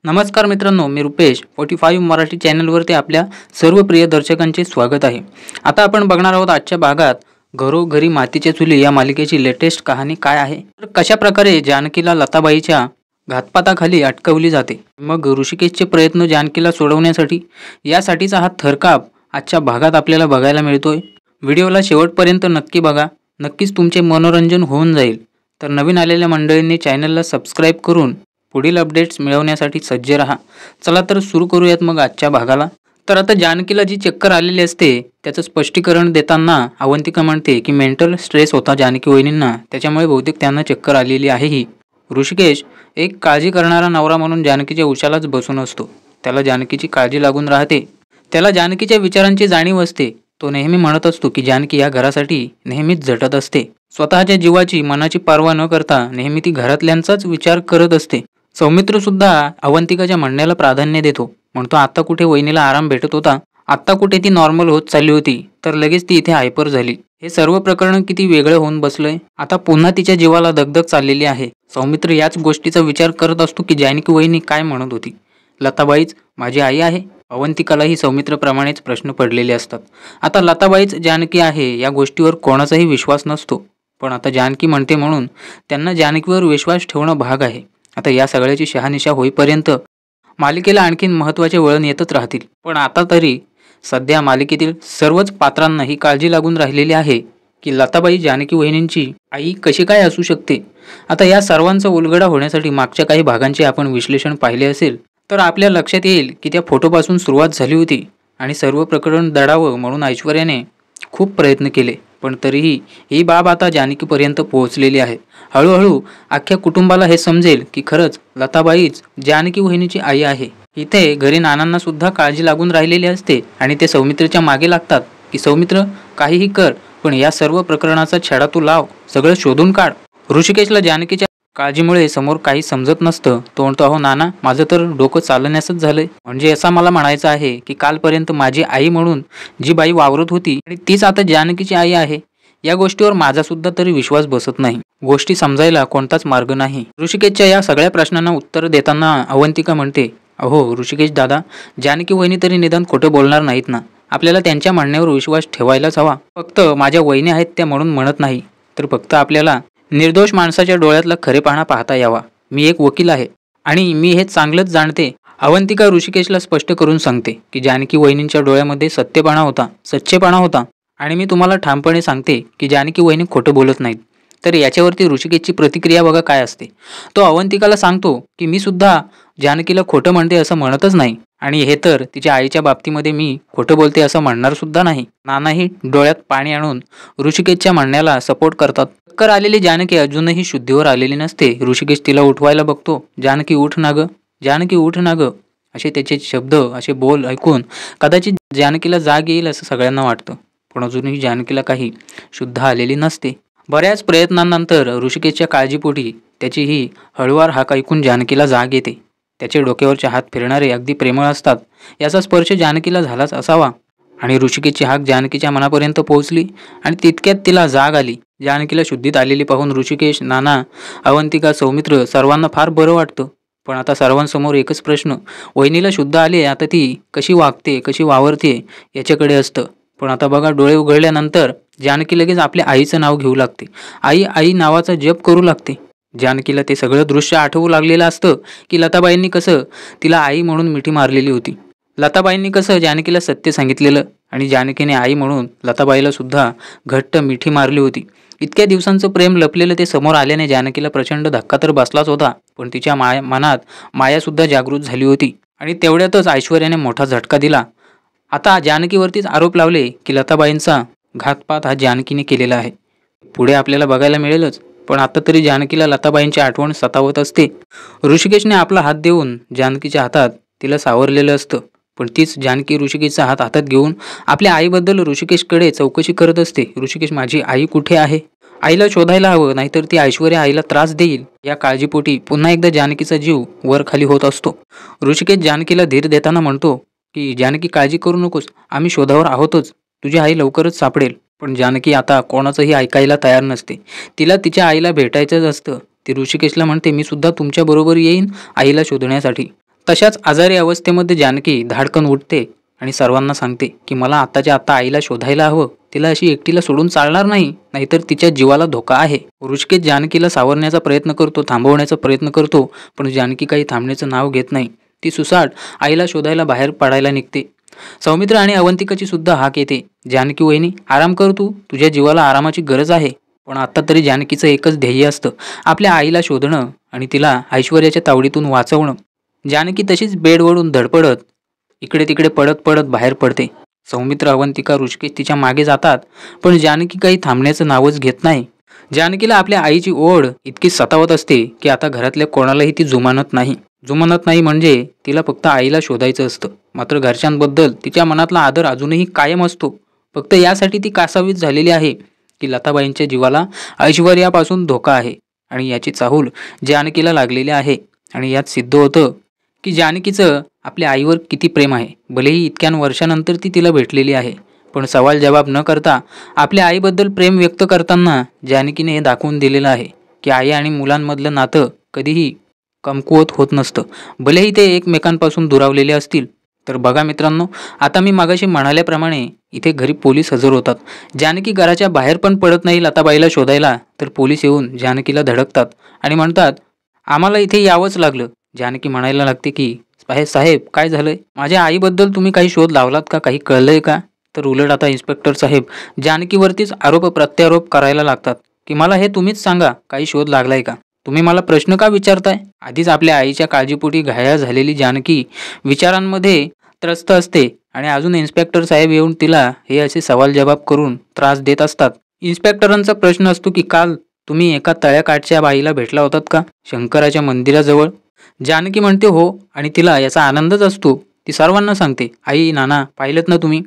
नमस्कार मित्रांनो, मी रुपेश 45 मराठी चॅनलवरती आपल्या सर्व प्रिय दर्शकांचे स्वागत आहे। आता आपण बघणार आहोत आजच्या भागात घरोघरी मातीच्या चुली या मालिकेची लेटेस्ट कहाणी काय आहे। तर कशा प्रकारे जानकीला लताबाईच्या घातपाताखाली अटकवली जाते, मग ऋषिकेशचे प्रयत्न जानकीला सोडवण्यासाठी यासाठीचा हा थरकाप आजच्या भागात आपल्याला बघायला मिळतोय। व्हिडिओला शेवटपर्यंत नक्की बघा, नक्कीच तुमचे मनोरंजन होऊन जाईल। तर नवीन आलेल्या मंडळींनी चॅनलला सबस्क्राइब करून पुढील अपडेट्स मिळवण्यासाठी सज्ज रहा। चला तर सुरू करूयात मग आजच्या भागाला। तर आता जानकीला जी चक्कर आलेली असते त्याचं स्पष्टीकरण देताना अवंतिका म्हणते की मेंटल स्ट्रेस होता जानकी वहिनींना, त्याच्यामुळे बहुतेक त्यांना चक्कर आलेली आहे। ही ऋषिकेश एक काळजी करणारा नवरा म्हणून जानकीच्या उशालाच बसून असतो। त्याला जानकीची काळजी लागून राहते, त्याला जानकीच्या विचारांची जाणीव असते। तो नेहमी म्हणत असतो की जानकी या घरासाठी नेहमीच झटत असते, स्वतःच्या जीवाची मनाची पर्वा न करता नेहमी ती घरातल्यांचाच विचार करत असते। सौमित्र सुद्धा अवंतिकाच्या म्हणण्याला प्राधान्य देतो, म्हणतो आता कुठे वहिनीला आराम भेटत होता, आता कुठे ती नॉर्मल होत चालली होती, तर लगेच ती इथे हायपर झाली। हे सर्व प्रकरण किती वेगळं होऊन बसलंय, आता पुन्हा तिच्या जीवाला दगदग चाललेली आहे। सौमित्र याच गोष्टीचा विचार करत असतो की जानकी वहिनी काय म्हणत होती, लताबाईच माझी आई आहे। अवंतिकालाही सौमित्रप्रमाणेच प्रश्न पडलेले असतात। आता लताबाईच जानकी आहे या गोष्टीवर कोणाचाही विश्वास नसतो, पण आता जानकी म्हणते म्हणून त्यांना जानकीवर विश्वास ठेवणं भाग आहे। आता या सगळ्याची शहानिशा होईपर्यंत मालिकेला आणखीन महत्त्वाचे वळण येतच राहतील, पण आता तरी सध्या मालिकेतील सर्वच पात्रांना ही काळजी लागून राहिलेली आहे की लताबाई जानकी वहिनींची आई कशी काय असू शकते। आता या सर्वांचा उलगडा होण्यासाठी मागच्या काही भागांचे आपण विश्लेषण पाहिले असेल तर आपल्या लक्षात येईल की त्या फोटोपासून सुरुवात झाली होती आणि सर्व प्रकरण दडावं म्हणून ऐश्वर्याने खूप प्रयत्न केले, पण तरीही ही बाब आता जानकीपर्यंत पोहोचलेली आहे। हळूहळू अख्ख्या कुटुंबाला हे समजेल की खरंच लताबाईच जानकी वहिनीची आई आहे। इथे घरी नानांना सुद्धा काळजी लागून राहिलेली असते आणि ते सौमित्रच्या मागे लागतात की सौमित्र काहीही कर, पण या सर्व प्रकरणाचा छडा तू लाव, सगळं शोधून काढ। ऋषिकेशला जानकीच्या काळजीमुळे समोर काही समजत नसतं। तो म्हणतो अहो नाना, माझं तर डोकं चालण्यासच झालंय, म्हणजे असं मला म्हणायचं आहे की कालपर्यंत माझी आई म्हणून जी बाई वावरत होती आणि तीच आता जानकीची आई आहे, या गोष्टीवर माझा सुद्धा तरी विश्वास बसत नाही। गोष्टी समजायला कोणताच मार्ग नाही। ऋषिकेशच्या या सगळ्या प्रश्नांना उत्तर देताना अवंतिका म्हणते अहो ऋषिकेश दादा, जानकी वहिनी तरी निदान खोटं बोलणार नाहीत ना, आपल्याला त्यांच्या म्हणण्यावर विश्वास ठेवायलाच हवा। फक्त माझ्या वहिनी आहेत त्या म्हणून म्हणत नाही, तर फक्त आपल्याला निर्दोष माणसाच्या डोळ्यातला खरेपणा पाहता यावा। मी एक वकील आहे आणि मी हे चांगलंच जाणते। अवंतिका ऋषिकेशला स्पष्ट करून सांगते की जानकी वहिनींच्या डोळ्यामध्ये सत्यपणा होता, सच्चेपणा होता आणि मी तुम्हाला ठामपणे सांगते की जानकी वहिनी खोटं बोलत नाहीत। तर याच्यावरती ऋषिकेशची प्रतिक्रिया बघा काय असते। तो अवंतिकाला सांगतो की मी सुद्धा जानकीला खोटं म्हणते असं म्हणतच नाही, आणि हे तर तिच्या आईच्या बाबतीमध्ये मी खोटं बोलते असं म्हणणार सुद्धा नाही। नानाही डोळ्यात पाणी आणून ऋषिकेशच्या म्हणण्याला सपोर्ट करतात। चक्कर आलेली जानकी अजूनही शुद्धीवर आलेली नसते। ऋषिकेश तिला उठवायला बघतो, जानकी उठ ना ग, जानकी उठ ना ग, असे त्याचे शब्द असे बोल ऐकून कदाचित जानकीला जाग येईल असं सगळ्यांना वाटतं, पण अजूनही जानकीला काही शुद्ध आलेली नसते। बऱ्याच प्रयत्नांनंतर ऋषिकेशच्या काळजीपोटी त्याची ही हळुवार हाक ऐकून जानकीला जाग येते। त्याचे डोक्यावरचे हात फिरणारे अगदी प्रेमळ असतात, याचा स्पर्श जानकीला झालाच असावा आणि ऋषिकेशची हाक जानकीच्या मनापर्यंत पोहोचली आणि तितक्यात तिला जाग आली। जानकीला शुद्धीत आलेली पाहून ऋषिकेश, नाना, अवंतिका, सौमित्र सर्वांना फार बरं वाटतं। पण आता सर्वांसमोर एकच प्रश्न, वहिनीला शुद्ध आली, आता ती कशी वागते, कशी वावरते याच्याकडे असतं। पण आता बघा, डोळे उघडल्यानंतर जानकी लगेच आपल्या आईचं नाव घेऊ लागते, आई आई नावाचा जप करू लागते। जानकीला ते सगळं दृश्य आठवू लागलेलं असतं की लताबाईंनी कसं तिला आई म्हणून मिठी मारलेली होती, लताबाईंनी कसं जानकीला सत्य सांगितलेलं आणि जानकीने आई म्हणून लताबाईला सुद्धा घट्ट मिठी मारली होती। इतक्या दिवसांचं प्रेम लपलेलं ते समोर आल्याने जानकीला प्रचंड धक्का तर बसलाच होता, पण तिच्या मनात माया सुद्धा जागृत झाली होती आणि तेवढ्यातच ऐश्वर्याने मोठा झटका दिला। आता जानकीवरतीच आरोप लावले की लताबाईंचा घातपात हा जानकीने केलेला आहे। पुढे आपल्याला बघायला मिळेलच, पण आता तरी जानकीला लताबाईंची आठवण सतावत असते। ऋषिकेशने आपला हात देऊन जानकीच्या हातात तिला सावरलेलं असतं, पण तीच जानकी ऋषिकेशचा हात हातात घेऊन आपल्या आईबद्दल ऋषिकेशकडे चौकशी करत असते। ऋषिकेश, माझी आई कुठे आहे, आईला शोधायला हवं, नाहीतर ती ऐश्वर्या आईला त्रास देईल। या काळजीपोटी पुन्हा एकदा जानकीचा जीव वर खाली होत असतो। ऋषिकेश जानकीला धीर देताना म्हणतो की जानकी काळजी करू नकोस, आम्ही शोधावर आहोतच, तुझी आई लवकरच सापडेल। पण जानकी आता कोणाचंही ऐकायला तयार नसते, तिला तिच्या आईला भेटायचंच असतं। ती ऋषिकेशला म्हणते मी सुद्धा तुमच्या बरोबर येईन आईला शोधण्यासाठी। तशाच आजारी अवस्थेमध्ये जानकी धाडकन उठते आणि सर्वांना सांगते की मला आत्ताच्या आत्ता आईला शोधायला हवं, तिला अशी एकटीला सोडून चालणार नाही, नाहीतर तिच्या जीवाला धोका आहे. ऋषिकेश जानकीला सावरण्याचा प्रयत्न करतो, थांबवण्याचा प्रयत्न करतो, पण जानकी काही थांबण्याचं नाव घेत नाही. ती सुसाट आईला शोधायला बाहेर पडायला निघते. सौमित्र आणि अवंतिकाची सुद्धा हाक येते. जानकी वहिनी आराम कर, तुझ्या जीवाला आरामाची गरज आहे. पण आत्ता तरी जानकीचं एकच ध्येय असतं, आपल्या आईला शोधणं आणि तिला ऐश्वर्याच्या तावडीतून वाचवणं. जानकी तशीच बेडवरून धडपडत इकडे तिकडे पडत पडत बाहेर पडते. सौमित्र, अवंतिका, ऋषिकेश तिच्या मागे जातात, पण जानकी काही थांबण्याचं नावच घेत नाही. जानकीला आपल्या आईची ओढ इतकी सतावत असते की आता घरातल्या कोणालाही ती जुमानत नाही म्हणजे तिला फक्त आईला शोधायचं असतं. मात्र घरच्यांबद्दल तिच्या मनातला आदर अजूनही कायम असतो. फक्त यासाठी ती कासावीस झालेली आहे की लताबाईंच्या जीवाला ऐश्वर्यापासून धोका आहे आणि याची चाहूल जानकीला लागलेली आहे. आणि यात सिद्ध होतं की जानकीचं आपल्या आईवर किती प्रेम आहे. भलेही इतक्या वर्षानंतर ती तिला भेटलेली आहे, पण सवाल जवाब न करता आपल्या आईबद्दल प्रेम व्यक्त करताना जानकीने हे दाखवून दिलेलं आहे की आई आणि मुलांमधलं नातं कधीही कमकुवत होत नसतं, भलेही ते एकमेकांपासून दुरावलेले असतील. तर बघा मित्रांनो, आता मी मागाशी म्हणाल्याप्रमाणे इथे घरी पोलीस हजर होतात. जानकी घराच्या बाहेर पण पडत नाही लताबाईला शोधायला, तर पोलीस येऊन जानकीला धडकतात आणि म्हणतात आम्हाला इथे यावंच लागलं. जानकी म्हणायला लागते की साहेब काय झालंय, माझ्या आईबद्दल तुम्ही काही शोध लावलात का, काही कळलंय का? तर उलट आता इन्स्पेक्टर साहेब जानकीवरतीच आरोप प्रत्यारोप करायला लागतात की मला हे तुम्हीच सांगा, काही शोध लागलाय का? तुम्ही मला प्रश्न का विचारताय? आधीच आपल्या आईच्या काळजीपोटी घायाळ झालेली जानकी विचारांमध्ये त्रस्त असते आणि अजून इन्स्पेक्टर साहेब येऊन तिला हे असे सवाल जवाब करून त्रास देत असतात. इन्स्पेक्टरांचा प्रश्न असतो की काल तुम्ही एका तळ्याकाठच्या बाईला भेटला होतात का, शंकराच्या मंदिराजवळ? जानकी म्हणते हो, आणि तिला याचा आनंदच असतो. ती सर्वांना सांगते आई नाना पाहिलं ना तुम्ही,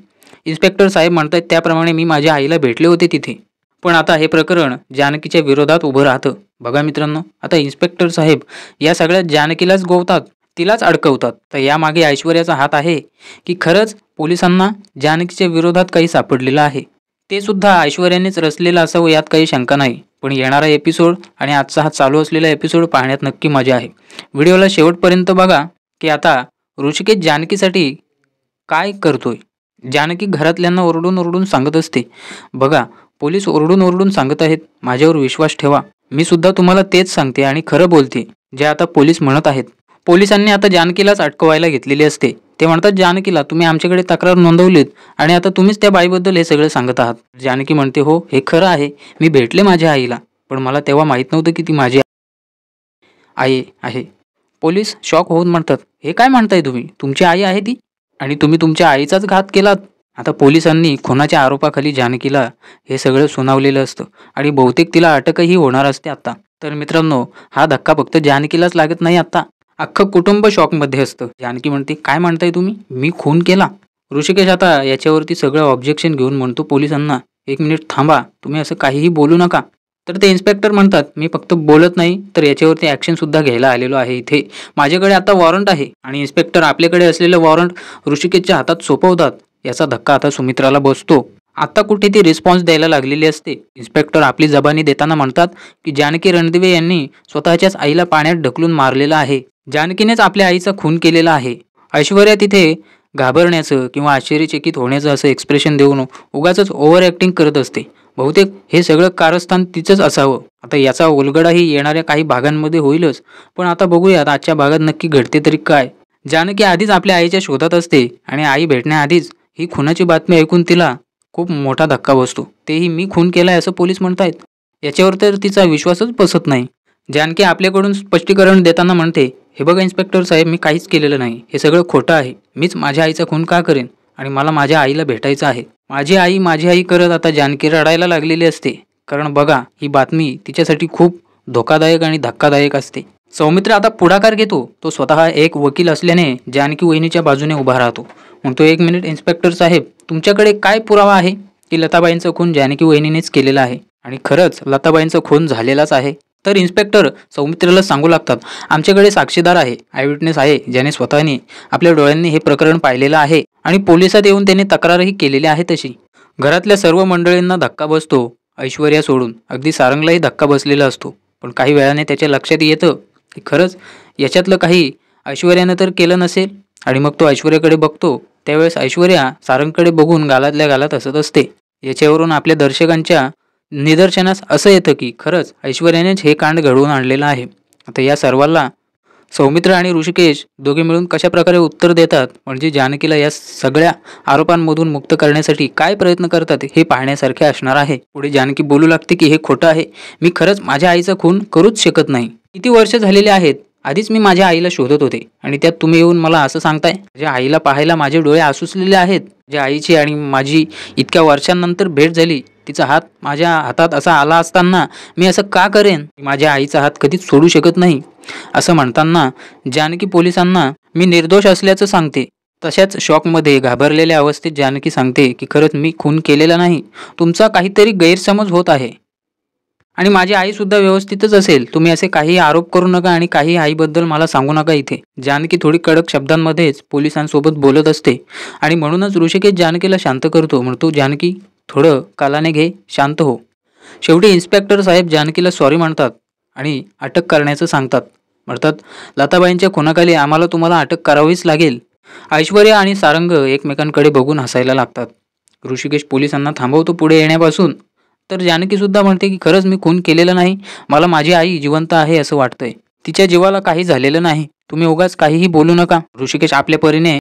इन्स्पेक्टर साहेब म्हणतात त्याप्रमाणे मी माझ्या आईला भेटले होते तिथे. पण आता हे प्रकरण जानकीच्या विरोधात उभं राहतं. बघा मित्रांनो, आता इन्स्पेक्टर साहेब या सगळ्या जानकीलाच गोवतात, तिलाच अडकवतात. तर यामागे ऐश्वर्याचा हात आहे की खरंच पोलिसांना जानकीच्या विरोधात काही सापडलेलं आहे, ते सुद्धा ऐश्वर्यानेच रचलेलं असावं यात काही शंका नाही. पण येणारा एपिसोड आणि आजचा हा चालू असलेला एपिसोड पाहण्यात नक्की मजा आहे. व्हिडिओला शेवटपर्यंत बघा की आता ऋषिकेश जानकीसाठी काय करतोय. जानकी घरातल्यांना ओरडून ओरडून सांगत असते, बघा पोलीस ओरडून ओरडून सांगत आहेत, माझ्यावर विश्वास ठेवा. मी सुद्धा तुम्हाला तेच सांगते आणि खरं बोलते जे आता पोलीस म्हणत आहेत. पोलिसांनी आता जानकीलाच अटकवायला घेतलेली असते. ते म्हणतात जानकीला तुम्ही आमच्याकडे तक्रार नोंदवलीत आणि आता तुम्हीच त्या बाईबद्दल हे सगळं सांगत आहात. जानकी म्हणते हो हे खरं आहे, मी भेटले माझ्या आईला, पण मला तेव्हा माहीत नव्हतं की ती माझी आई आहे. पोलीस शॉक होऊन म्हणतात हे काय म्हणताय तुम्ही, तुमची आई आहे ती आणि तुम्ही तुमच्या आईचाच घात केलात. आता पोलिसांनी खुनाच्या आरोपाखाली जानकीला हे सगळं सुनावलेलं असतं आणि बहुतेक तिला अटकही होणार असते आता. तर मित्रांनो, हा धक्का फक्त जानकीलाच लागत नाही, आता अख्खं कुटुंब शॉकमध्ये असतं. जानकी म्हणते काय म्हणताय तुम्ही, मी खून केला? ऋषिकेश आता याच्यावरती सगळं ऑब्जेक्शन घेऊन म्हणतो पोलिसांना, एक मिनिट थांबा, तुम्ही असं काहीही बोलू नका. तर ते इन्स्पेक्टर म्हणतात मी फक्त बोलत नाही तर याच्यावरती ॲक्शन सुद्धा घ्यायला आलेलो आहे. इथे माझ्याकडे आता वॉरंट आहे आणि इन्स्पेक्टर आपल्याकडे असलेलं वॉरंट ऋषिकेशच्या हातात सोपवतात. याचा धक्का आता सुमित्राला बसतो. आता कुठे ती रिस्पॉन्स द्यायला लागलेली असते. इन्स्पेक्टर आपली जबानी देताना म्हणतात की जानकी रणदिवे यांनी स्वतःच्याच आईला पाण्यात ढकलून मारलेलं आहे, जानकीनेच आपल्या आईचा खून केलेला आहे. ऐश्वर्या तिथे घाबरण्याचं किंवा आश्चर्यचकित होण्याचं असं एक्सप्रेशन देऊन उगाचच ओव्हर ॲक्टिंग करत असते. बहुतेक हे सगळं कारस्थान तिचंच असावं. आता याचा उलगडाही येणाऱ्या काही भागांमध्ये होईलच, पण आता बघूयात आजच्या भागात नक्की घडते तरी काय. जानकी आधीच आपल्या आईच्या शोधात असते आणि आई भेटण्याआधीच ही खुनाची बातमी ऐकून तिला खूप मोठा धक्का बसतो. तेही मी खून केलाय असं पोलीस म्हणतायत. याच्यावर तर तिचा विश्वासच बसत नाही. जानकी आपल्याकडून स्पष्टीकरण देताना म्हणते हे बघा इन्स्पेक्टर साहेब, मी काहीच केलेलं नाही, हे सगळं खोटं आहे. मीच माझ्या आईचा खून का करेन आणि मला माझ्या आईला भेटायचं आहे. माझी आई करत आता जानकी रडायला लागलेली असते, कारण बघा ही बातमी तिच्यासाठी खूप धोकादायक आणि धक्कादायक असते. सौमित्र आता पुढाकार घेतो. तो स्वतः एक वकील असल्याने जानकी वहिनीच्या बाजूने उभा राहतो. म्हणतो एक मिनिट इन्स्पेक्टर साहेब, तुमच्याकडे काय पुरावा आहे की लताबाईंचा खून जानकी वहिनीनेच केलेला आहे आणि खरंच लताबाईंचा खून झालेलाच आहे? तर इन्स्पेक्टर सौमित्रला सांगू लागतात आमच्याकडे साक्षीदार आहे, आयविटनेस आहे, ज्याने स्वतःने आपल्या डोळ्यांनी हे प्रकरण पाहिलेलं आहे आणि पोलिसात येऊन त्याने तक्रारही केलेली आहे. तशी घरातल्या सर्व मंडळींना धक्का बसतो, ऐश्वर्या सोडून. अगदी सारंगलाही धक्का बसलेला असतो. पण काही वेळाने त्याच्या लक्षात येतं की खरंच याच्यातलं काही ऐश्वर्यानं तर केलं नसेल. आणि मग तो ऐश्वर्याकडे बघतो त्यावेळेस ऐश्वर्या सारंगकडे बघून गालातल्या गालात हसत असते. याच्यावरून आपल्या दर्शकांच्या निदर्शनास असं येतं की खरंच ऐश्वर्यानेच हे कांड घडवून आणलेलं आहे. आता या सर्वाला सौमित्र आणि ऋषिकेश दोघे मिळून कशा प्रकारे उत्तर देतात, म्हणजे जानकीला या सगळ्या आरोपांमधून मुक्त करण्यासाठी काय प्रयत्न करतात हे पाहण्यासारखे असणार आहे. पुढे जानकी बोलू लागते की हे खोटं आहे, मी खरंच माझ्या आईचा खून करूच शकत नाही. किती वर्ष झालेले आहेत, आधीच मी माझ्या आईला शोधत होते आणि त्यात तुम्ही येऊन मला असं सांगताय. माझ्या आईला पाहायला माझे डोळे आसुसलेले आहेत. माझ्या आईची आणि माझी इतक्या वर्षांनंतर भेट झाली. तिचा हात माझ्या हातात असा आला असताना मी असं का करेन. माझ्या आईचा हात कधीच सोडू शकत नाही. असं म्हणताना जानकी पोलिसांना मी निर्दोष असल्याचं सांगते. तशाच शॉकमध्ये घाबरलेल्या अवस्थेत जानकी सांगते की खरंच मी खून केलेला नाही, तुमचा काहीतरी गैरसमज होत आहे आणि माझी आई सुद्धा व्यवस्थितच असेल. तुम्ही असे काही आरोप करू नका आणि काही आईबद्दल मला सांगू नका इथे. जानकी थोडी कडक शब्दांमध्येच पोलिसांसोबत बोलत असते आणि म्हणूनच ऋषिकेश जानकीला शांत करतो. म्हणतो जानकी थोडं कालाने घे, शांत हो. शेवटी इन्स्पेक्टर साहेब जानकीला सॉरी म्हणतात आणि अटक करण्याचं सांगतात. म्हणतात लताबाईंच्या खुनाखाली आम्हाला तुम्हाला अटक करावीच लागेल. ऐश्वर्या आणि सारंग एकमेकांकडे बघून हसायला लागतात. ऋषिकेश पोलिसांना थांबवतो पुढे येण्यापासून. तर जानकी सुद्धा म्हणते की खरंच मी खून केलेला नाही, मला माझी आई जिवंत आहे असं वाटतंय. तिच्या जीवाला काही झालेलं नाही, तुम्ही उगाच काहीही बोलू नका. ऋषिकेश आपल्या परीने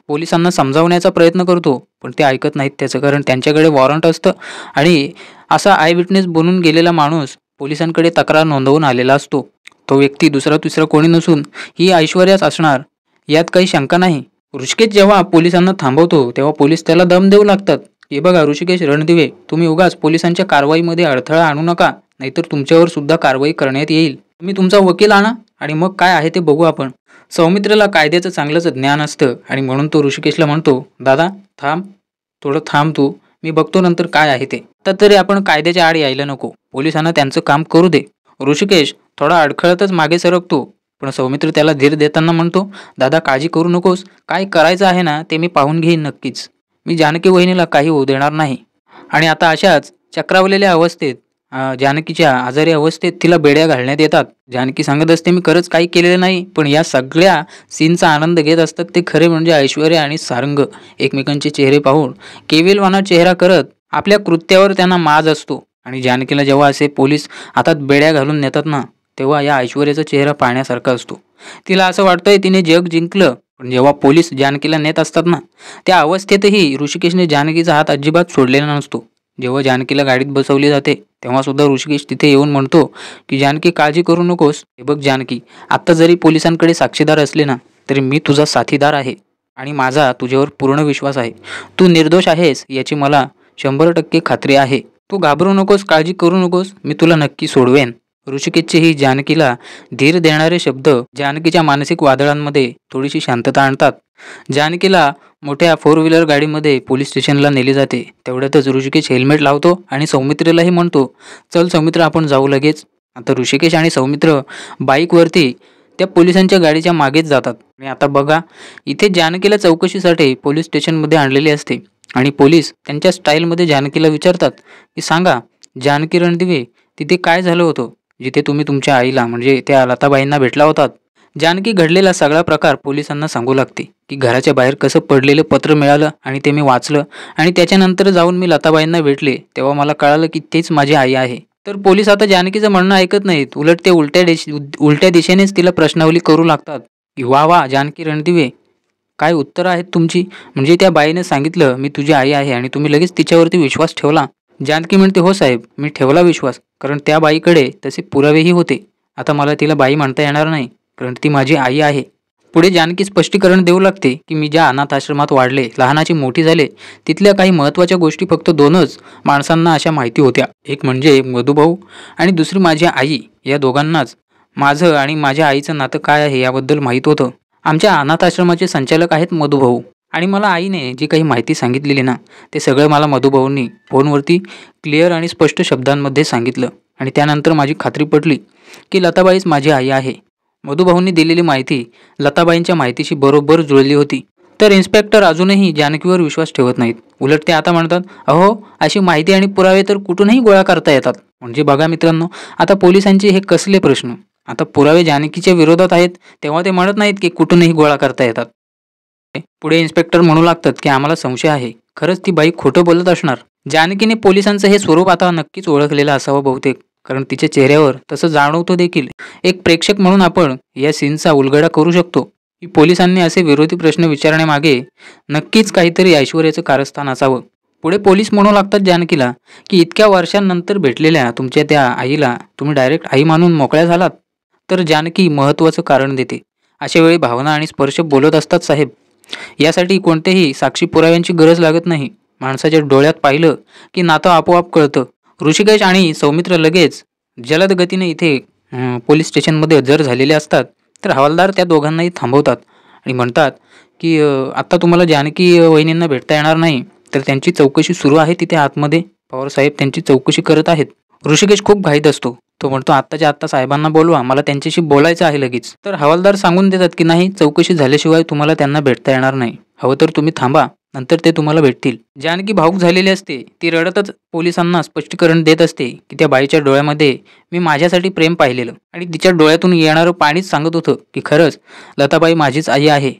पोलिसांना समजावण्याचा प्रयत्न करतो पण ते ऐकत नाहीत त्याचं, कारण त्यांच्याकडे वॉरंट असतं आणि असा आय विटनेस बनून गेलेला माणूस पोलिसांकडे तक्रार नोंदवून आलेला असतो. तो व्यक्ती दुसरा तिसरा कोणी नसून ही ऐश्वर्याच असणार, यात काही शंका नाही. ऋषिकेश जेव्हा पोलिसांना थांबवतो तेव्हा पोलीस त्याला दम देऊ लागतात. हे बघा ऋषिकेश रणदिवे, तुम्ही उगाच पोलिसांच्या कारवाईमध्ये अडथळा आणू नका, नाहीतर तुमच्यावर सुद्धा कारवाई करण्यात येईल. तुम्ही तुमचा वकील आणा आणि मग काय आहे ते बघू आपण. सौमित्रला कायद्याचं चांगलंच ज्ञान असतं आणि म्हणून तो ऋषिकेशला म्हणतो दादा थांब, थोडं थांब तू, मी बघतो नंतर काय आहे ते. तर तरी आपण कायद्याच्या आड यायला नको, पोलिसांना त्यांचं काम करू दे. ऋषिकेश थोडा अडखळतच मागे सरकतो पण सौमित्र त्याला धीर देताना म्हणतो दादा काळजी करू नकोस, काय करायचं आहे ना ते मी पाहून घेईन नक्कीच. मी जानकी वहिनीला काही होऊ देणार नाही. आणि आता अशाच चक्रावलेल्या अवस्थेत जानकीच्या आजारी अवस्थेत तिला बेड्या घालण्यात येतात. जानकी सांगत असते मी खरंच काही केलेलं नाही, पण या सगळ्या सीनचा आनंद घेत असतात ते खरे म्हणजे ऐश्वर्या आणि सारंग. एकमेकांचे चेहरे पाहून केविलवाना चेहरा करत आपल्या कृत्यावर त्यांना माज असतो. आणि जानकीला जेव्हा असे पोलीस हातात बेड्या घालून नेतात ना तेव्हा या ऐश्वर्याचा चेहरा पाहण्यासारखा असतो. तिला असं वाटतंय तिने जग जिंकलं. पण जेव्हा पोलीस जानकीला नेत असतात ना त्या अवस्थेतही ऋषिकेशने जानकीचा हात अजिबात सोडलेला नसतो. जेव्हा जानकीला गाडीत बसवली जाते तेव्हा सुद्धा ऋषिकेश तिथे येऊन म्हणतो की जानकी काळजी करू नकोस. हे बघ जानकी, आत्ता जरी पोलिसांकडे साक्षीदार असले ना तरी मी तुझा साथीदार आहे आणि माझा तुझ्यावर पूर्ण विश्वास आहे. तू निर्दोष आहेस याची मला 100% खात्री आहे. तू घाबरू नकोस, काळजी करू नकोस, मी तुला नक्की सोडवेन. ऋषिकेशचे ही जानकीला धीर देणारे शब्द जानकीच्या मानसिक वादळांमध्ये थोडीशी शांतता आणतात. जानकीला मोठ्या 4 व्हीलर गाडीमध्ये पोलीस स्टेशनला नेले जाते. तेवढ्यातच ऋषिकेश हेल्मेट लावतो आणि सौमित्रलाही म्हणतो चल सौमित्र आपण जाऊ लगेच. आता ऋषिकेश आणि सौमित्र बाईकवरती त्या पोलिसांच्या गाडीच्या मागेच जातात. आणि आता बघा इथे जानकीला चौकशीसाठी पोलीस स्टेशनमध्ये आणलेले असते आणि पोलीस त्यांच्या स्टाईलमध्ये जानकीला विचारतात की सांगा जानकी रणदिवे, तिथे काय झालं होतं जिथे तुम्ही तुमच्या आईला म्हणजे त्या लताबाईंना भेटला होतात. जानकी घडलेला सगळा प्रकार पोलिसांना सांगू लागते की घराच्या बाहेर कसं पडलेलं पत्र मिळालं आणि ते मी वाचलं आणि त्याच्यानंतर जाऊन मी लताबाईंना भेटले तेव्हा मला कळालं की तेच माझी आई आहे. तर पोलीस आता जानकीचं म्हणणं ऐकत नाहीत, उलट ते उलट्या दिशेनेच तिला प्रश्नावली करू लागतात की वा वा जानकी रणदिवे, काय उत्तर आहेत तुमची. म्हणजे त्या बाईने सांगितलं मी तुझी आई आहे आणि तुम्ही लगेच तिच्यावरती विश्वास ठेवला. जानकी म्हणते हो साहेब, मी ठेवला विश्वास, कारण त्या बाईकडे तसे पुरावेही होते. आता मला तिला बाई म्हणता येणार नाही कारण ती माझी आई आहे. पुढे जानकी स्पष्टीकरण देऊ लागते की मी ज्या अनाथ आश्रमात वाढले, लहानाची मोठी झाले, तिथल्या काही महत्त्वाच्या गोष्टी फक्त 2च माणसांना अशा माहिती होत्या. एक म्हणजे मधुभाऊ आणि दुसरी माझी आई. या दोघांनाच माझं आणि माझ्या आईचं नातं काय आहे याबद्दल माहीत होतं. आमच्या अनाथ आश्रमाचे संचालक आहेत मधुभाऊ आणि मला आईने जी काही माहिती सांगितलेली ना ते सगळं मला मधुभाऊंनी फोनवरती क्लिअर आणि स्पष्ट शब्दांमध्ये सांगितलं आणि त्यानंतर माझी खात्री पटली की लताबाईच माझी आई आहे. मधुभाऊंनी दिलेली माहिती लताबाईंच्या माहितीशी बरोबर जुळली होती. तर इन्स्पेक्टर अजूनही जानकीवर विश्वास ठेवत नाहीत. उलट ते आता म्हणतात अहो अशी माहिती आणि पुरावे तर कुठूनही गोळा करता येतात. म्हणजे बघा मित्रांनो, आता पोलिसांचे हे कसले प्रश्न. आता पुरावे जानकीच्या विरोधात आहेत तेव्हा ते म्हणत नाहीत की कुठूनही गोळा करता येतात. पुढे इन्स्पेक्टर म्हणू लागतात की आम्हाला संशय आहे, खरंच ती बाई खोटं बोलत असणार. जानकीने पोलिसांचं हे स्वरूप आता नक्कीच ओळखलेलं असावं बहुतेक, कारण तिच्या चेहऱ्यावर तसं जाणवतं देखील. एक प्रेक्षक म्हणून आपण या सीनचा उलगडा करू शकतो की पोलिसांनी असे विरोधी प्रश्न विचारण्यामागे नक्कीच काहीतरी ऐश्वर्याचं कारस्थान असावं. पुढे पोलीस म्हणू लागतात जानकीला की इतक्या वर्षांनंतर भेटलेल्या तुमच्या त्या आईला तुम्ही डायरेक्ट आई मानून मोकळ्या झालात. तर जानकी महत्त्वाचं कारण देते. अशा वेळी भावना आणि स्पर्श बोलत असतात साहेब. यासाठी कोणतेही साक्षी पुराव्यांची गरज लागत नाही. माणसाच्या डोळ्यात पाहिलं की नातं आपोआप कळतं. ऋषिकेश आणि सौमित्र लगेच जलद गतीने इथे पोलीस स्टेशनमध्ये हजर झालेले असतात. तर हवालदार त्या दोघांनाही थांबवतात आणि म्हणतात की आत्ता तुम्हाला जानकी वहिनींना भेटता येणार नाही, तर त्यांची चौकशी सुरू आहे तिथे आतमध्ये. पवारसाहेब त्यांची चौकशी करत आहेत. ऋषिकेश खूप घाईत असतो. तो म्हणतो आत्ताच्या आत्ता साहेबांना बोलवा, मला त्यांच्याशी बोलायचं आहे लगेच. तर हवालदार सांगून देतात की नाही, चौकशी झाल्याशिवाय तुम्हाला त्यांना भेटता येणार नाही. हवं तर तुम्ही थांबा, नंतर ते तुम्हाला भेटतील. जानकी भावूक झालेली असते. ती रडतच पोलिसांना स्पष्टीकरण देत असते की त्या बाईच्या डोळ्यामध्ये मी माझ्यासाठी प्रेम पाहिलेलं आणि तिच्या डोळ्यातून येणारं पाणीच सांगत होतं की खरंच लताबाई माझीच आई आहे.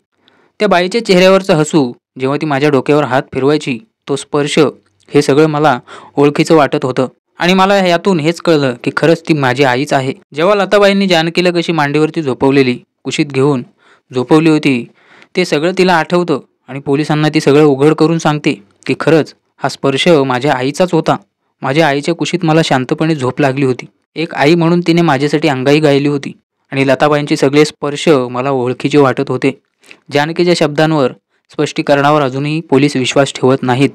त्या बाईच्या चेहऱ्यावरचं हसू, जेव्हा ती माझ्या डोक्यावर हात फिरवायची, तो स्पर्श, हे सगळं मला ओळखीचं वाटत होतं आणि मला यातून हेच कळलं की खरंच ती माझी आईच आहे. जेव्हा लताबाईंनी जानकीला कशी मांडीवरती झोपवलेली, कुशीत घेऊन झोपवली होती, ते सगळं तिला आठवतं आणि पोलिसांना ती सगळं उघड करून सांगते की खरंच हा स्पर्श माझ्या आईचाच होता. माझ्या आईच्या कुशीत मला शांतपणे झोप लागली होती. एक आई म्हणून तिने माझ्यासाठी अंगाई गायली होती आणि लताबाईंचे सगळे स्पर्श मला ओळखीचे वाटत होते. जानकीच्या शब्दांवर, स्पष्टीकरणावर अजूनही पोलीस विश्वास ठेवत नाहीत.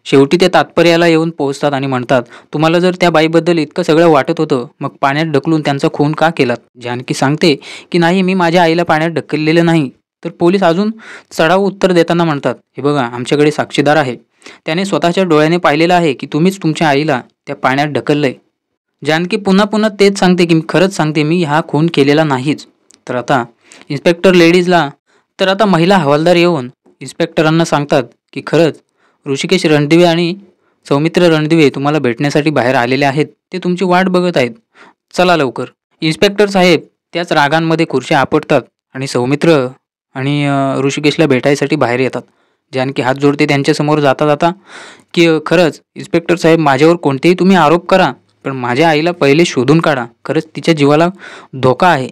शेवटी ते तात्पर्याला येऊन पोहोचतात आणि म्हणतात तुम्हाला जर त्या बाईबद्दल इतकं सगळं वाटत होतं, मग पाण्यात ढकलून त्यांचा खून का केलात? जानकी सांगते की नाही, मी माझ्या आईला पाण्यात ढकललेलं नाही. तर पोलीस अजून चढाऊ उत्तर देताना म्हणतात हे बघा, आमच्याकडे साक्षीदार आहे, त्याने स्वतःच्या डोळ्याने पाहिलेलं आहे की तुम्हीच तुमच्या आईला त्या पाण्यात ढकललंय. जानकी पुन्हा पुन्हा तेच सांगते की खरंच सांगते, मी हा खून केलेला नाहीच. तर आता महिला हवालदार येऊन इन्स्पेक्टरांना सांगतात की खरंच ऋषिकेश रणदिवे आणि सौमित्र रणदिवे तुम्हाला भेटण्यासाठी बाहेर आलेले आहेत. ते तुमची वाट बघत आहेत, चला लवकर. इन्स्पेक्टर साहेब त्याच रागांमध्ये खुर्च्या आपटतात आणि सौमित्र आणि ऋषिकेशला भेटायसाठी बाहेर येतात. जानकी हात जोडते त्यांच्यासमोर जाता जाता की खरंच इन्स्पेक्टर साहेब, माझ्यावर कोणतेही तुम्ही आरोप करा, पण माझ्या आईला पहिले शोधून काढा. खरंच तिच्या जीवाला धोका आहे.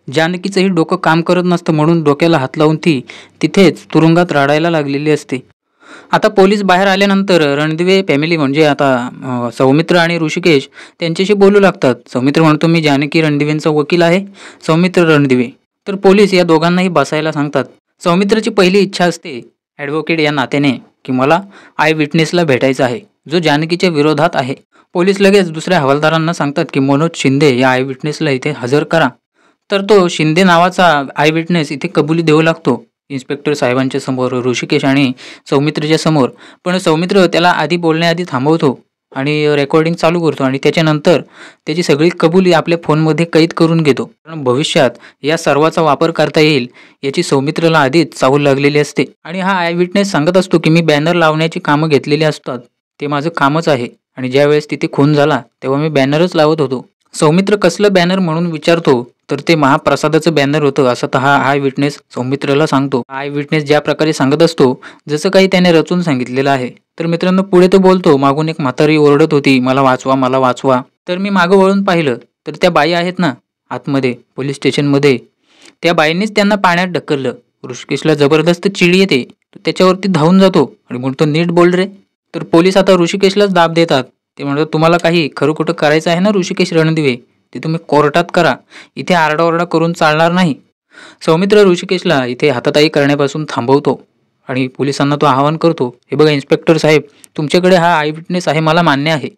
जानकीचंही डोकं काम करत नसतं, म्हणून डोक्याला हात लावून ती तिथेच तुरुंगात रडायला लागलेली असते. आता पोलीस बाहेर आल्यानंतर रणदिवे फॅमिली म्हणजे आता सौमित्र आणि ऋषिकेश त्यांच्याशी बोलू लागतात. सौमित्र म्हणतो मी जानकी रणदिवेंचा वकील आहे, सौमित्र रणदिवे. तर पोलीस या दोघांनाही बसायला सांगतात. सौमित्रची पहिली इच्छा असते ॲडव्होकेट या नात्याने की मला आय विटनेसला भेटायचं आहे, जो जानकीच्या विरोधात आहे. पोलीस लगेच दुसऱ्या हवालदारांना सांगतात की मनोज शिंदे या आय विटनेसला इथे हजर करा. तर तो शिंदे नावाचा आय विटनेस इथे कबुली देऊ लागतो इन्स्पेक्टर साहेबांच्या समोर, ऋषिकेश आणि सौमित्रच्या समोर. पण सौमित्र त्याला आधी बोलण्याआधी थांबवतो आणि रेकॉर्डिंग चालू करतो आणि त्याच्यानंतर त्याची सगळी कबुली आपल्या फोनमध्ये कैद करून घेतो. कारण भविष्यात या सर्वाचा वापर करता येईल याची सौमित्रला आधीच चाहूल लागलेली असते. आणि हा आय विटनेस सांगत असतो की मी बॅनर लावण्याची कामं घेतलेली असतात, ते माझं कामच आहे आणि ज्यावेळेस तिथे खून झाला तेव्हा मी बॅनरच लावत होतो. सौमित्र कसलं बॅनर म्हणून विचारतो, तर ते महाप्रसादाचं बॅनर होतं असं तर हा आय विटनेस सौमित्रला सांगतो. आय विटनेस ज्या प्रकारे सांगत असतो जसं काही त्याने रचून सांगितलेलं आहे. तर मित्रांनो, पुढे तो बोलतो मागून एक म्हातारी ओरडत होती मला वाचवा, मला वाचवा. तर मी मागं वळून पाहिलं तर त्या बाई आहेत ना आतमध्ये पोलीस स्टेशनमध्ये, त्या बाईंनीच त्यांना पाण्यात ढकललं. ऋषिकेशला जबरदस्त चिड येते, तो त्याच्यावरती धावून जातो आणि म्हणतो नीट बोल रे. तर पोलीस आता ऋषिकेशलाच दाब देतात. ते म्हणतात तुम्हाला काही खरं खोटं करायचं आहे ना ऋषिकेश रणदिवे, ते तुम्ही कोर्टात करा, इथे आरडाओरडा करून चालणार नाही. सौमित्र ऋषिकेशला इथे हाताताई करण्यापासून थांबवतो आणि पोलिसांना तो आवाहन करतो हे बघा इन्स्पेक्टर साहेब, तुमच्याकडे हा आय विटनेस आहे मला मान्य आहे,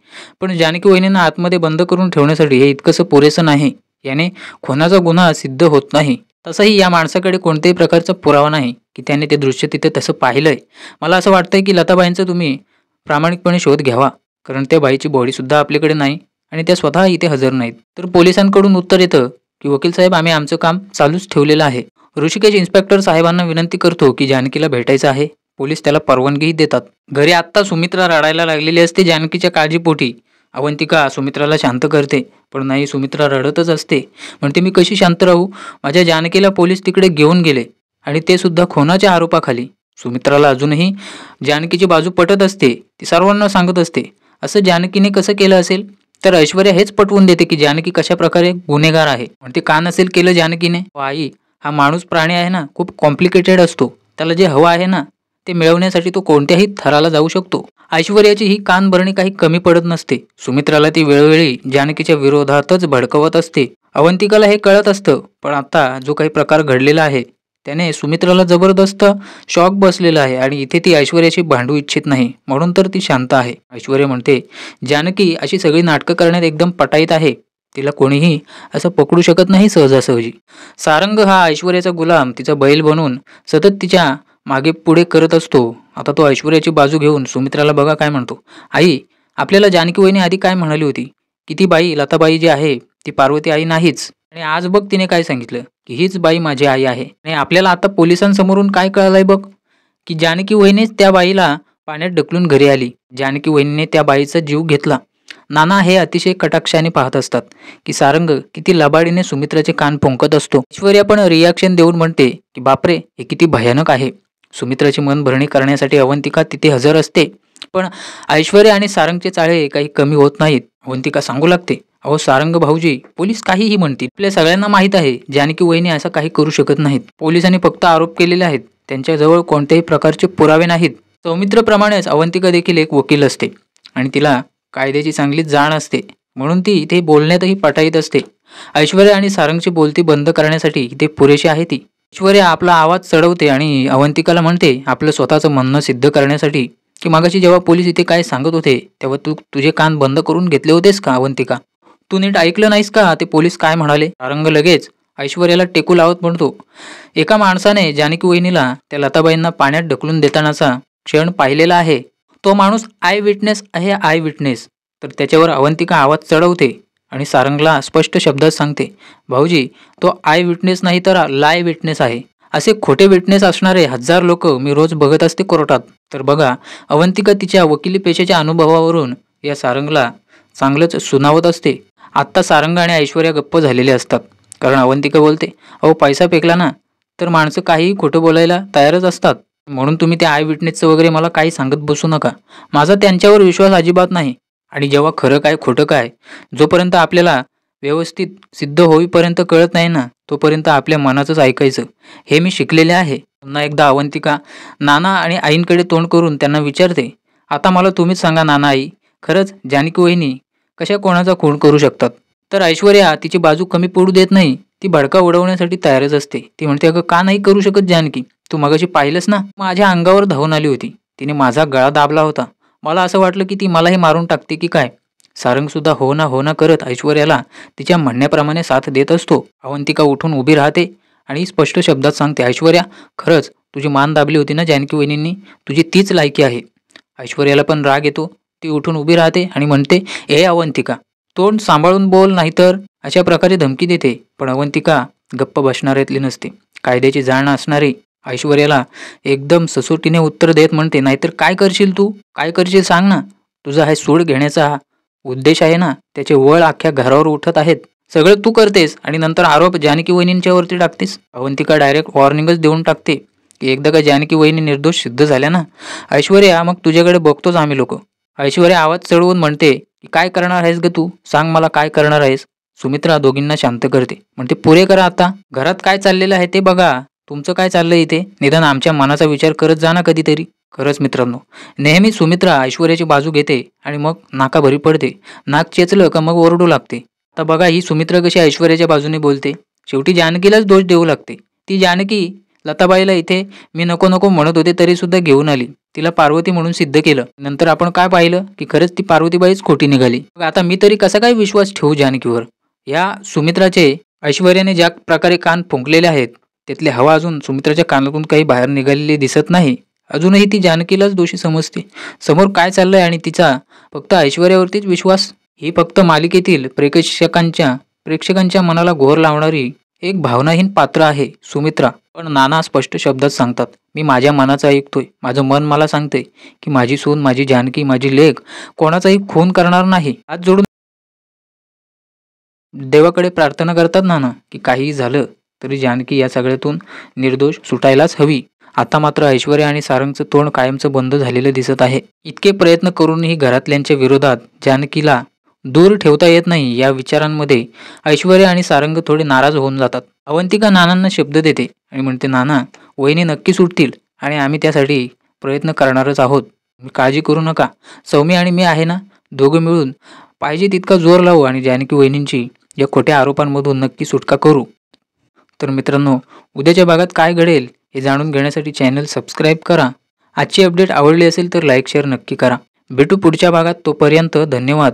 पण जानकी वहिनींना आतमध्ये बंद करून ठेवण्यासाठी हे इतकंसं पुरेसं नाही. याने खुनाचा गुन्हा सिद्ध होत नाही. तसंही या माणसाकडे कोणत्याही प्रकारचा पुरावा नाही की त्याने ते दृश्य तिथे तसं पाहिलंय. मला असं वाटतंय की लताबाईंचा तुम्ही प्रामाणिकपणे शोध घ्यावा, कारण त्या बाईची बॉडीसुद्धा आपल्याकडे नाही आणि त्या स्वतः इथे हजर नाहीत. तर पोलिसांकडून उत्तर येतं की वकील साहेब, आम्ही आमचं काम चालूच ठेवलेलं आहे. ऋषिकेश इन्स्पेक्टर साहेबांना विनंती करतो की जानकीला भेटायचं आहे. पोलीस त्याला परवानगीही देतात. घरी आत्ता सुमित्रा रडायला लागलेली असते जानकीच्या काळजीपोटी अवंतिका सुमित्राला शांत करते, पण नाही, सुमित्रा रडतच असते. म्हणते, मी कशी शांत राहू? माझ्या जानकीला पोलीस तिकडे घेऊन गेले आणि ते सुद्धा खुनाच्या आरोपाखाली. सुमित्राला अजूनही जानकीची बाजू पटत असते. ती सर्वांना सांगत असते, असं जानकीने कसं केलं असेल? तर ऐश्वर्या हेच पटवून देते की जानकी कशा प्रकारे गुन्हेगार आहे. म्हणते, का नसेल केलं जानकीने? आई, हा माणूस प्राणी आहे ना, खूप कॉम्प्लिकेटेड असतो. त्याला जे हवं आहे ना ते मिळवण्यासाठी तो कोणत्याही थराला जाऊ शकतो. ऐश्वर्याची ही कानभरणी काही कमी पडत नसते. सुमित्राला ती वेळोवेळी जानकीच्या विरोधातच भडकवत असते. अवंतिकाला हे कळत असतं, पण आता जो काही प्रकार घडलेला आहे त्याने सुमित्राला जबरदस्त शॉक बसलेला आहे आणि इथे ती ऐश्वर्याशी भांडू इच्छित नाही, म्हणून तर ती शांत आहे. ऐश्वर्या म्हणते, जानकी अशी सगळी नाटकं करण्यात एकदम पटाईत आहे. तिला कोणीही असं पकडू शकत नाही सहजासहजी. सारंग हा ऐश्वर्याचा गुलाम, तिचा बैल बनून सतत तिच्या मागे पुढे करत असतो. आता तो ऐश्वर्याची बाजू घेऊन सुमित्राला बघा काय म्हणतो. आई, आपल्याला जानकी वहिनी आधी काय म्हणाली होती की ती बाई लताबाई जी आहे ती पार्वती आई नाहीच, आणि आज बघ तिने काय सांगितलं की हीच बाई माझी आई आहे. आणि आपल्याला आता पोलिसांसमोरून काय कळालंय बघ, की जानकी वहिनीच त्या बाईला पाण्यात ढकलून घरी आली. जानकी वहिनीने त्या बाईचा जीव घेतला. नाना हे अतिशय कटाक्षाने पाहत असतात की सारंग किती लबाडीने सुमित्राचे कान फुंकत असतो. ऐश्वर्या पण रिॲक्शन देऊन म्हणते की बापरे, हे किती भयानक आहे. सुमित्राची मन भरणी करण्यासाठी अवंतिका तिथे हजर असते, पण ऐश्वर्या आणि सारंगचे चाळे काही कमी होत नाहीत. अवंतिका सांगू लागते, अहो सारंग भाऊजी, पोलीस काहीही म्हणतील, आपल्या सगळ्यांना माहीत आहे जानकी वहिनी असं काही करू शकत नाहीत. पोलिसांनी फक्त आरोप केलेले आहेत, त्यांच्याजवळ कोणत्याही प्रकारचे पुरावे नाहीत. सौमित्रप्रमाणेच अवंतिका देखील एक वकील असते आणि तिला कायद्याची चांगली जाण असते, म्हणून ती इथे बोलण्यातही पटाईत असते. ऐश्वर्या आणि सारंगची बोलती बंद करण्यासाठी ते पुरेशी आहे. ती ऐश्वर्या आपला आवाज चढवते आणि अवंतिकाला म्हणते आपलं स्वतःचं म्हणणं सिद्ध करण्यासाठी की मागाशी जेव्हा पोलीस इथे काय सांगत होते तेव्हा तू तुझे कान बंद करून घेतले होतेस का अवंतिका? तू नीट ऐकलं नाहीस का ते पोलीस काय म्हणाले? सारंग लगेच ऐश्वर्याला टेकू लावत म्हणतो, एका माणसाने जानकी वहिनीला त्या लताबाईंना पाण्यात ढकलून देतानाचा क्षण पाहिलेला आहे. तो माणूस आय विटनेस आहे, आय विटनेस. तर त्याच्यावर अवंतिका आवाज चढवते आणि सारंगला स्पष्ट शब्दात सांगते, भाऊजी, तो आय विटनेस नाही तर लाय विटनेस आहे. असे खोटे विटनेस असणारे हजार लोक मी रोज बघत असते कोर्टात. तर बघा, अवंतिका तिच्या वकिली पेशाच्या अनुभवावरून या सारंगला चांगलंच सुनावत असते. आत्ता सारंग आणि ऐश्वर्या गप्प झालेले असतात, कारण अवंतिका बोलते, अहो पैसा फेकला ना तर माणसं काहीही खोटं बोलायला तयारच असतात. म्हणून तुम्ही त्या आय विटनेसचं वगैरे मला काही सांगत बसू नका. माझा त्यांच्यावर विश्वास अजिबात नाही. आणि जेव्हा खरं काय खोटं काय जोपर्यंत आपल्याला व्यवस्थित सिद्ध होईपर्यंत कळत नाही ना, तोपर्यंत आपल्या मनाचंच ऐकायचं, हे मी शिकलेले आहे. पुन्हा एकदा अवंतिका नाना आणि आईंकडे तोंड करून त्यांना विचारते, आता मला तुम्हीच सांगा नाना आई, खरंच जानकी वहिनी कशा कोणाचा खून करू शकतात? तर ऐश्वर्या तिची बाजू कमी पडू देत नाही. ती भडका उडवण्यासाठी तयारच असते. ती म्हणते, अगं का नाही करू शकत जानकी? तू मगाशी पाहिलंस ना, माझ्या अंगावर धावून आली होती. तिने माझा गळा दाबला होता. मला असं वाटलं की ती मलाही मारून टाकते की काय. सारंग सुद्धा हो ना करत ऐश्वर्याला तिच्या म्हणण्याप्रमाणे साथ देत असतो. अवंतिका उठून उभी राहते आणि स्पष्ट शब्दात सांगते, ऐश्वर्या, खरंच तुझी मान दाबली होती ना जानकी वहिनींनी, तुझी तीच लायकी आहे. ऐश्वर्याला पण राग येतो. ती उठून उभी राहते आणि म्हणते, ए अवंतिका, तोंड सांभाळून बोल नाहीतर, अशा प्रकारे धमकी देते. पण अवंतिका गप्प बसणाऱ्यातली नसते. कायद्याची जाण असणारी ऐश्वर्याला एकदम ससोटीने उत्तर देत म्हणते, नाहीतर काय करशील तू? काय करशील सांग ना. तुझा हा सूड घेण्याचा उद्देश आहे ना, त्याचे वळ अख्ख्या घरावर उठत आहेत. सगळं तू करतेस आणि नंतर आरोप जानकी वहिनींच्यावरती टाकतेस. अवंतिका डायरेक्ट वॉर्निंगच देऊन टाकते की एकदा का जानकी वहिनी निर्दोष सिद्ध झाल्या ना, ऐश्वर्या, मग तुझ्याकडे बघतोच आम्ही लोक. ऐश्वर्या आवाज चढवून म्हणते की काय करणार आहेस ग तू? सांग मला काय करणार आहेस? सुमित्रा दोघींना शांत करते. म्हणते, पुरे करा आता. घरात काय चाललेलं आहे ते बघा. तुमचं काय चाललंय इथे? निदान आमच्या मनाचा विचार करत जा ना कधीतरी. खरंच मित्रांनो, नेहमी सुमित्रा ऐश्वर्याची बाजू घेते आणि मग नाकाभरी पडते. नाक चेचलं का मग ओरडू लागते. आता बघा ही सुमित्रा कशी ऐश्वर्याच्या बाजूने बोलते. शेवटी जानकीलाच दोष देऊ लागते. ती जानकी लताबाईला इथे मी नको म्हणत होते तरी सुद्धा घेऊन आली. तिला पार्वती म्हणून सिद्ध केलं. नंतर आपण काय पाहिलं की खरंच ती पार्वतीबाईच खोटी निघाली. आता मी तरी कसा काय विश्वास ठेवू जानकीवर? या सुमित्राचे ऐश्वर्याने ज्या प्रकारे कान फुंकलेले आहेत त्यातली हवा अजून सुमित्राच्या कानातून काही बाहेर निघालेली दिसत नाही. अजूनही ती जानकीलाच दोषी समजते. समोर काय चाललंय आणि तिचा फक्त ऐश्वर्यावरतीच विश्वास. ही फक्त मालिकेतील प्रेक्षकांच्या मनाला घोर लावणारी एक भावनाहीन पात्र आहे सुमित्रा. पण नाना स्पष्ट शब्दात सांगतात, मी माझ्या मनाचं ऐकतोय. माझं मन मला सांगते की माझी सून, माझी जानकी, माझी लेक कोणाचाही खून करणार नाही. हात जोडून देवाकडे प्रार्थना करतात नाना की काहीही झालं तरी जानकी या सगळ्यातून निर्दोष सुटायलाच हवी. आता मात्र ऐश्वर्या आणि सारंगचं तोंड कायमचं बंद झालेलं दिसत आहे. इतके प्रयत्न करूनही घरातल्यांच्या विरोधात जानकीला दूर ठेवता येत नाही. या विचारांमध्ये ऐश्वर्या आणि सारंग थोडे नाराज होऊन जातात. अवंतिका नानांना शब्द देते आणि म्हणते, नाना, वहिनी नक्की सुटतील आणि आम्ही त्यासाठी प्रयत्न करणारच आहोत. काळजी करू नका. सौम्य आणि मी आहे ना, दोघं मिळून पाहिजे तितका जोर लावू आणि जानकी वहिनींची या खोट्या आरोपांमधून नक्की सुटका करू. तर मित्रांनो, उद्याच्या भागात काय घडेल हे जाणून घेण्यासाठी चॅनल सबस्क्राईब करा. आजची अपडेट आवडली असेल तर लाईक शेअर नक्की करा. भेटू पुढच्या भागात. तोपर्यंत धन्यवाद.